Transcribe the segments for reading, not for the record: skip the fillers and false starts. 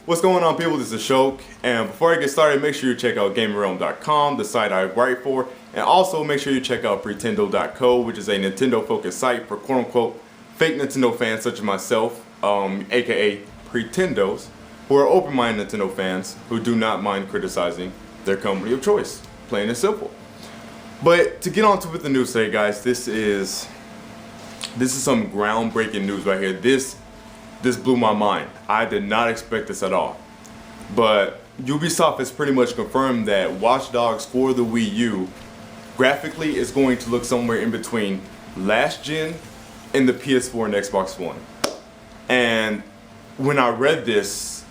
What's going on, people? This is Ashok, and before I get started, make sure you check out GamerRealm.com, the site I write for, and also make sure you check out Pretendo.co, which is a Nintendo-focused site for quote-unquote fake Nintendo fans such as myself, aka Pretendos, who are open-minded Nintendo fans who do not mind criticizing their company of choice, plain and simple. But to get on to with the news today, guys, this is some groundbreaking news right here. This blew my mind. I did not expect this at all. But Ubisoft has pretty much confirmed that Watch Dogs for the Wii U graphically is going to look somewhere in between last gen and the PS4 and Xbox One. And when I read this,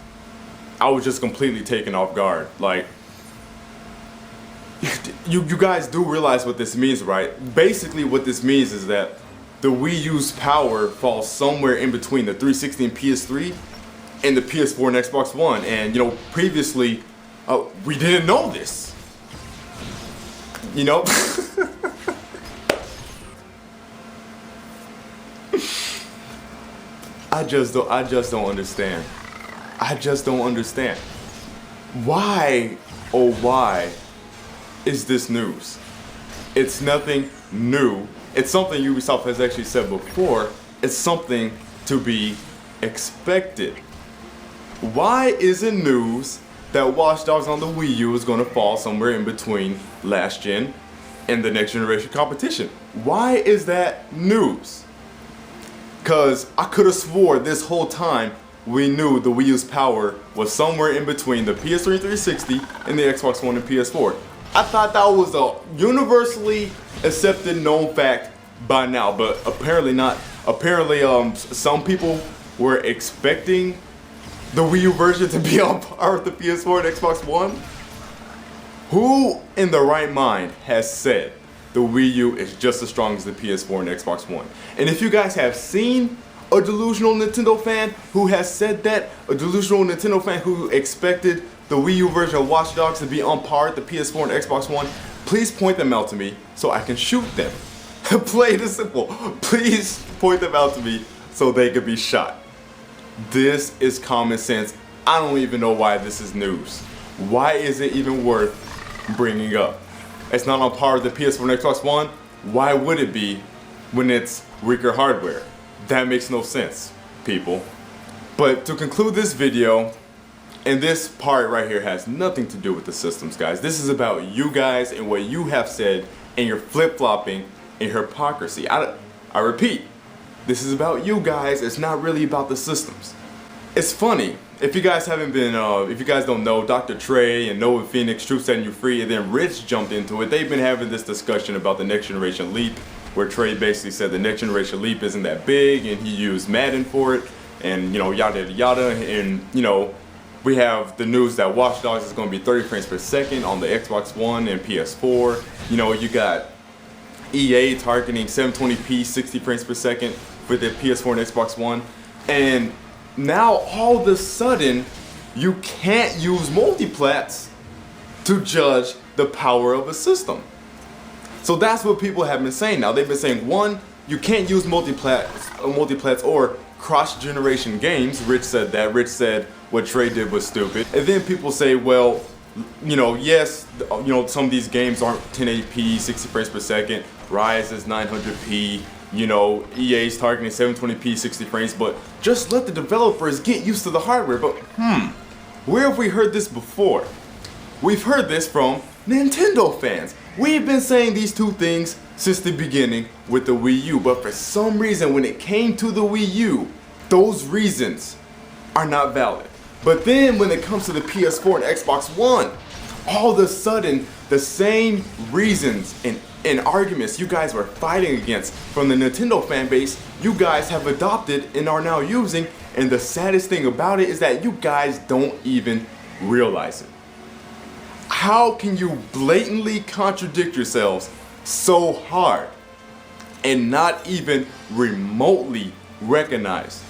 I was just completely taken off guard. Like, you guys do realize what this means, right? Basically what this means is that the Wii U's power falls somewhere in between the 360 and PS3 and the PS4 and Xbox One. And you know, previously, we didn't know this. You know? I just don't understand. I just don't understand. Why, oh why, is this news? It's nothing new. It's something Ubisoft has actually said before. It's something to be expected. Why is it news that Watch Dogs on the Wii U is going to fall somewhere in between last gen and the next generation competition? Why is that news? Because I could have swore this whole time we knew the Wii U's power was somewhere in between the PS3 360 and the Xbox One and PS4. I thought that was a universally accepted known fact by now, but apparently not. Apparently, some people were expecting the Wii U version to be on par with the PS4 and Xbox One. Who in the right mind has said the Wii U is just as strong as the PS4 and Xbox One? And if you guys have seen a delusional Nintendo fan who has said that, a delusional Nintendo fan who expected the Wii U version of Watch Dogs to be on par with the PS4 and Xbox One, please point them out to me so I can shoot them. Plain and simple. Please point them out to me so they could be shot. This is common sense. I don't even know why this is news. Why is it even worth bringing up? It's not on par with the PS4 and Xbox One. Why would it be when it's weaker hardware? That makes no sense, people. But to conclude this video, and this part right here has nothing to do with the systems, guys. This is about you guys and what you have said and your flip-flopping and hypocrisy. I repeat, this is about you guys. It's not really about the systems. It's funny. If you guys haven't been, if you guys don't know, Dr. Trey and Noah Phoenix, Truth Setting You Free, and then Rich jumped into it. They've been having this discussion about the next generation leap, where Trey basically said the next generation leap isn't that big, and he used Madden for it, and you know, yada yada, and you know, we have the news that Watch Dogs is going to be 30 frames per second on the Xbox One and PS4. You know, you got EA targeting 720p 60 frames per second for the PS4 and Xbox One. And now all of a sudden, you can't use multiplats to judge the power of a system. So that's what people have been saying now. They've been saying, one, you can't use multiplats or cross-generation games. Rich said that. Rich said what Trey did was stupid. And then people say, well, you know, yes, you know, some of these games aren't 1080p, 60 frames per second. Rise is 900p. You know, EA's targeting 720p, 60 frames. But just let the developers get used to the hardware. But where have we heard this before? We've heard this from Nintendo fans. We've been saying these two things since the beginning with the Wii U, but for some reason when it came to the Wii U, those reasons are not valid. But then when it comes to the PS4 and Xbox One, all of a sudden the same reasons and arguments you guys were fighting against from the Nintendo fan base, you guys have adopted and are now using, and the saddest thing about it is that you guys don't even realize it. How can you blatantly contradict yourselves so hard and not even remotely recognize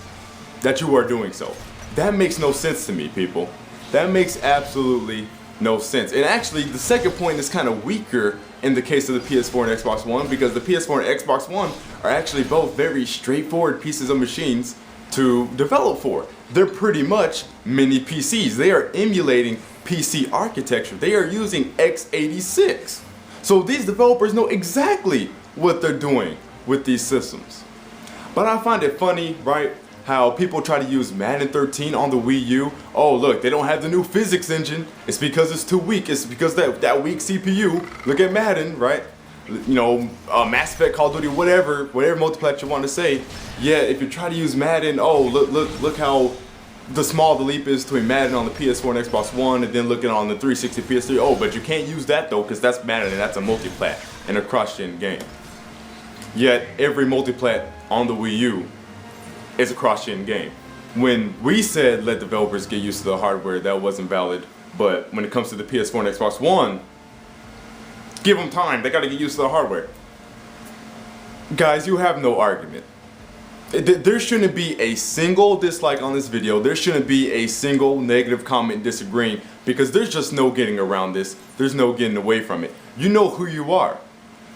that you are doing so? That makes no sense to me, people. That makes absolutely no sense. And actually, the second point is kind of weaker in the case of the PS4 and Xbox One, because the PS4 and Xbox One are actually both very straightforward pieces of machines to develop for. they're pretty much mini PCs. They are emulating PC architecture. They are using x86. So these developers know exactly what they're doing with these systems. But I find it funny, right, how people try to use Madden 13 on the Wii U. Oh, look, they don't have the new physics engine. It's because it's too weak. It's because that weak CPU. Look at Madden, right? You know, Mass Effect, Call of Duty, whatever multiplayer you want to say. Yeah, if you try to use Madden, oh, look how small the leap is between Madden on the PS4 and Xbox One, and then looking on the 360 PS3. Oh, but you can't use that though, because that's Madden and that's a multiplat and a cross-gen game. Yet every multiplat on the Wii U is a cross-gen game. When we said let developers get used to the hardware, that wasn't valid. But when it comes to the PS4 and Xbox One, give them time. They got to get used to the hardware. Guys, you have no argument. There shouldn't be a single dislike on this video. There shouldn't be a single negative comment disagreeing, because there's just no getting around this. There's no getting away from it. You know who you are.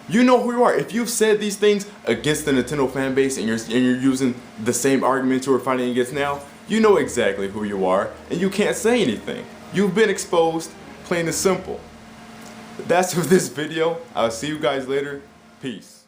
You know who you are. If you've said these things against the Nintendo fan base and you're using the same arguments you are fighting against now, you know exactly who you are, and you can't say anything. You've been exposed, plain and simple. That's for this video. I'll see you guys later. Peace.